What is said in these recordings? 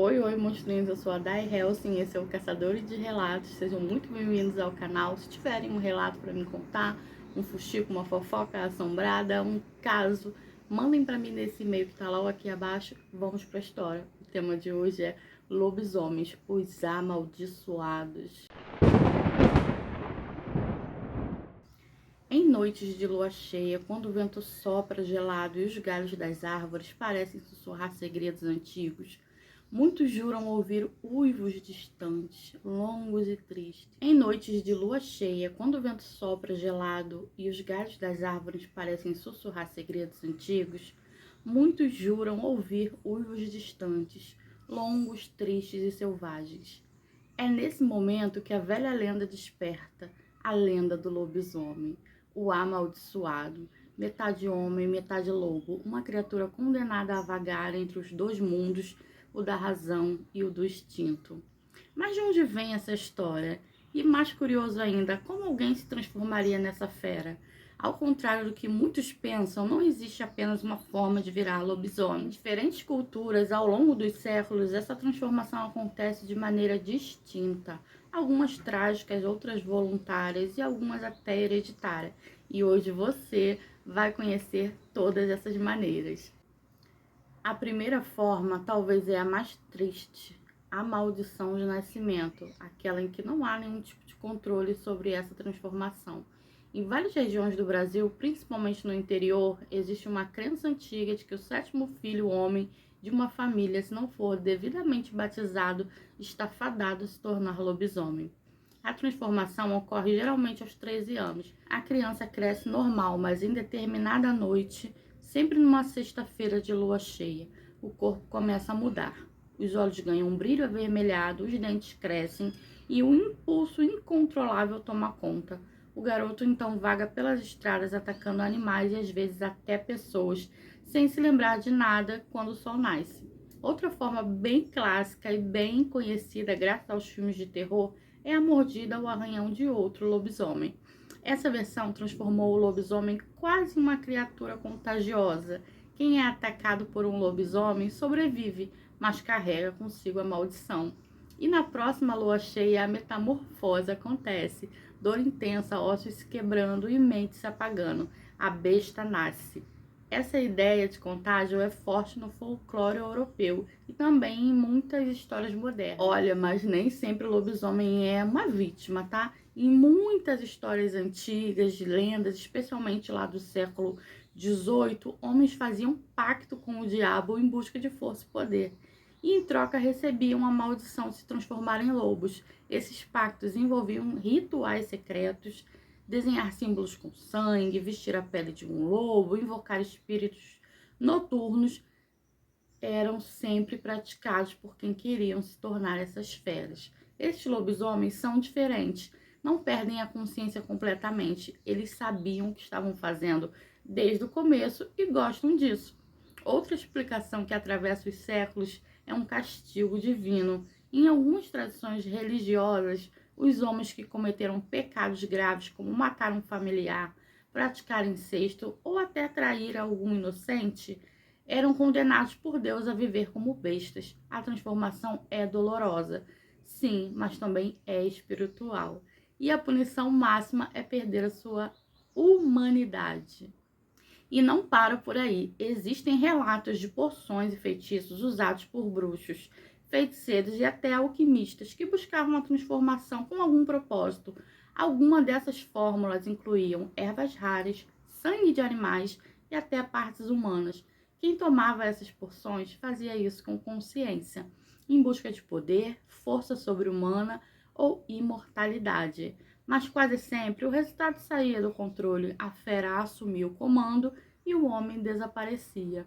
Oi, oi, monstrinhos, eu sou a Dai Helsing, esse é o Caçadores de Relatos. Sejam muito bem-vindos ao canal. Se tiverem um relato para me contar, um fuxico, uma fofoca assombrada, um caso, mandem para mim nesse e-mail que tá logo aqui abaixo. Vamos para a história. O tema de hoje é lobisomens, os amaldiçoados. Em noites de lua cheia, quando o vento sopra gelado e os galhos das árvores parecem sussurrar segredos antigos, muitos juram ouvir uivos distantes, longos e tristes. Em noites de lua cheia, quando o vento sopra gelado e os galhos das árvores parecem sussurrar segredos antigos, muitos juram ouvir uivos distantes, longos, tristes e selvagens. É nesse momento que a velha lenda desperta, a lenda do lobisomem, o amaldiçoado, metade homem, metade lobo, uma criatura condenada a vagar entre os dois mundos, o da razão e o do instinto. Mas de onde vem essa história? E mais curioso ainda, como alguém se transformaria nessa fera? Ao contrário do que muitos pensam, não existe apenas uma forma de virar lobisomem. Em diferentes culturas, ao longo dos séculos, essa transformação acontece de maneira distinta. Algumas trágicas, outras voluntárias e algumas até hereditárias. E hoje você vai conhecer todas essas maneiras. A primeira forma talvez é a mais triste, a maldição de nascimento, aquela em que não há nenhum tipo de controle sobre essa transformação. Em várias regiões do Brasil, principalmente no interior, existe uma crença antiga de que o sétimo filho homem de uma família, se não for devidamente batizado, está fadado a se tornar lobisomem. A transformação ocorre geralmente aos 13 anos. A criança cresce normal, mas em determinada noite, sempre numa sexta-feira de lua cheia, o corpo começa a mudar. Os olhos ganham um brilho avermelhado, os dentes crescem e um impulso incontrolável toma conta. O garoto então vaga pelas estradas atacando animais e às vezes até pessoas, sem se lembrar de nada quando o sol nasce. Outra forma bem clássica e bem conhecida graças aos filmes de terror é a mordida ou arranhão de outro lobisomem. Essa versão transformou o lobisomem quase em uma criatura contagiosa. Quem é atacado por um lobisomem sobrevive, mas carrega consigo a maldição. E na próxima lua cheia, a metamorfose acontece. Dor intensa, ossos se quebrando e mente se apagando. A besta nasce. Essa ideia de contágio é forte no folclore europeu e também em muitas histórias modernas. Olha, mas nem sempre o lobisomem é uma vítima, tá? Em muitas histórias antigas, lendas, especialmente lá do século XVIII, homens faziam pacto com o diabo em busca de força e poder. E em troca recebiam a maldição de se transformar em lobos. Esses pactos envolviam rituais secretos, desenhar símbolos com sangue, vestir a pele de um lobo, invocar espíritos noturnos, eram sempre praticados por quem queriam se tornar essas feras. Esses lobisomens são diferentes, não perdem a consciência completamente. Eles sabiam o que estavam fazendo desde o começo e gostam disso. Outra explicação que atravessa os séculos é um castigo divino. Em algumas tradições religiosas, os homens que cometeram pecados graves, como matar um familiar, praticar incesto ou até trair algum inocente, eram condenados por Deus a viver como bestas. A transformação é dolorosa, sim, mas também é espiritual. E a punição máxima é perder a sua humanidade. E não para por aí. Existem relatos de poções e feitiços usados por bruxos, feiticeiros e até alquimistas que buscavam a transformação com algum propósito. Algumas dessas fórmulas incluíam ervas raras, sangue de animais e até partes humanas. Quem tomava essas porções fazia isso com consciência, em busca de poder, força sobre-humana ou imortalidade. Mas quase sempre o resultado saía do controle, a fera assumia o comando e o homem desaparecia.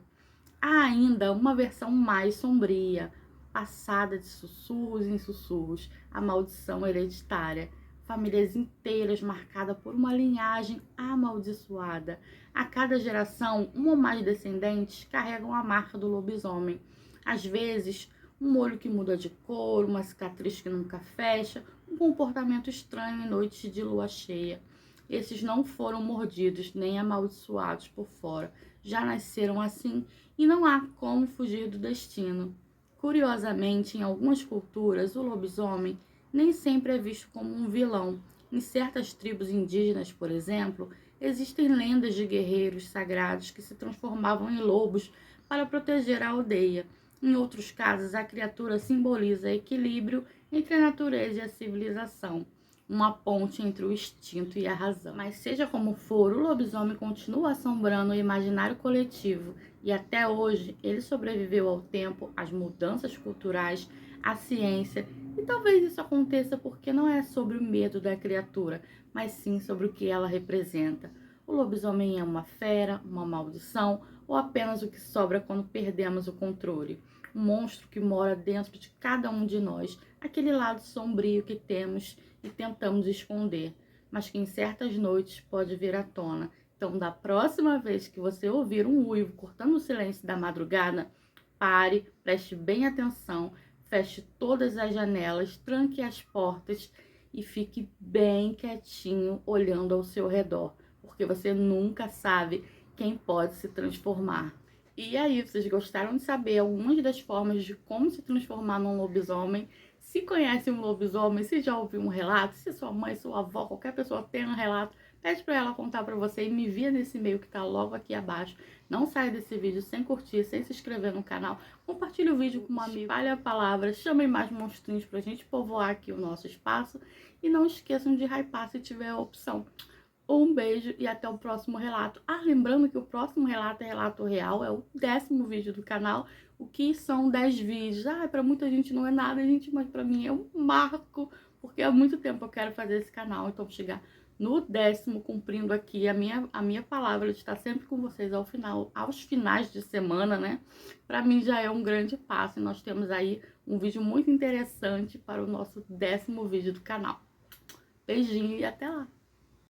Há ainda uma versão mais sombria, passada de sussurros em sussurros, a maldição hereditária. Famílias inteiras marcadas por uma linhagem amaldiçoada. A cada geração, um ou mais descendentes carregam a marca do lobisomem. Às vezes, um olho que muda de cor, uma cicatriz que nunca fecha, um comportamento estranho em noites de lua cheia. Esses não foram mordidos nem amaldiçoados por fora, já nasceram assim e não há como fugir do destino. Curiosamente, em algumas culturas, o lobisomem nem sempre é visto como um vilão. Em certas tribos indígenas, por exemplo, existem lendas de guerreiros sagrados que se transformavam em lobos para proteger a aldeia. Em outros casos, a criatura simboliza equilíbrio entre a natureza e a civilização, uma ponte entre o instinto e a razão. Mas seja como for, o lobisomem continua assombrando o imaginário coletivo e até hoje ele sobreviveu ao tempo, às mudanças culturais, à ciência, e talvez isso aconteça porque não é sobre o medo da criatura, mas sim sobre o que ela representa. O lobisomem é uma fera, uma maldição ou apenas o que sobra quando perdemos o controle. Um monstro que mora dentro de cada um de nós, aquele lado sombrio que temos e tentamos esconder, mas que em certas noites pode vir à tona. Então, da próxima vez que você ouvir um uivo cortando o silêncio da madrugada, pare, preste bem atenção, feche todas as janelas, tranque as portas e fique bem quietinho olhando ao seu redor, porque você nunca sabe quem pode se transformar. E aí, vocês gostaram de saber algumas das formas de como se transformar num lobisomem? Se conhece um lobisomem, se já ouviu um relato, se sua mãe, sua avó, qualquer pessoa tem um relato, pede para ela contar para você e me envia nesse e-mail que tá logo aqui abaixo. Não saia desse vídeo sem curtir, sem se inscrever no canal. Compartilhe o vídeo com um amigo, espalhe a palavra, chamem mais monstrinhos pra gente povoar aqui o nosso espaço. E não esqueçam de hypar se tiver a opção. Um beijo e até o próximo relato. Ah, lembrando que o próximo relato é relato real, é o 10º vídeo do canal. O que são 10 vídeos? Ah, pra muita gente não é nada, gente, mas pra mim é um marco, porque há muito tempo eu quero fazer esse canal. Então, chegar no 10º, cumprindo aqui a minha palavra de estar sempre com vocês aos finais de semana, né? Pra mim já é um grande passo e nós temos aí um vídeo muito interessante para o nosso 10º vídeo do canal. Beijinho e até lá!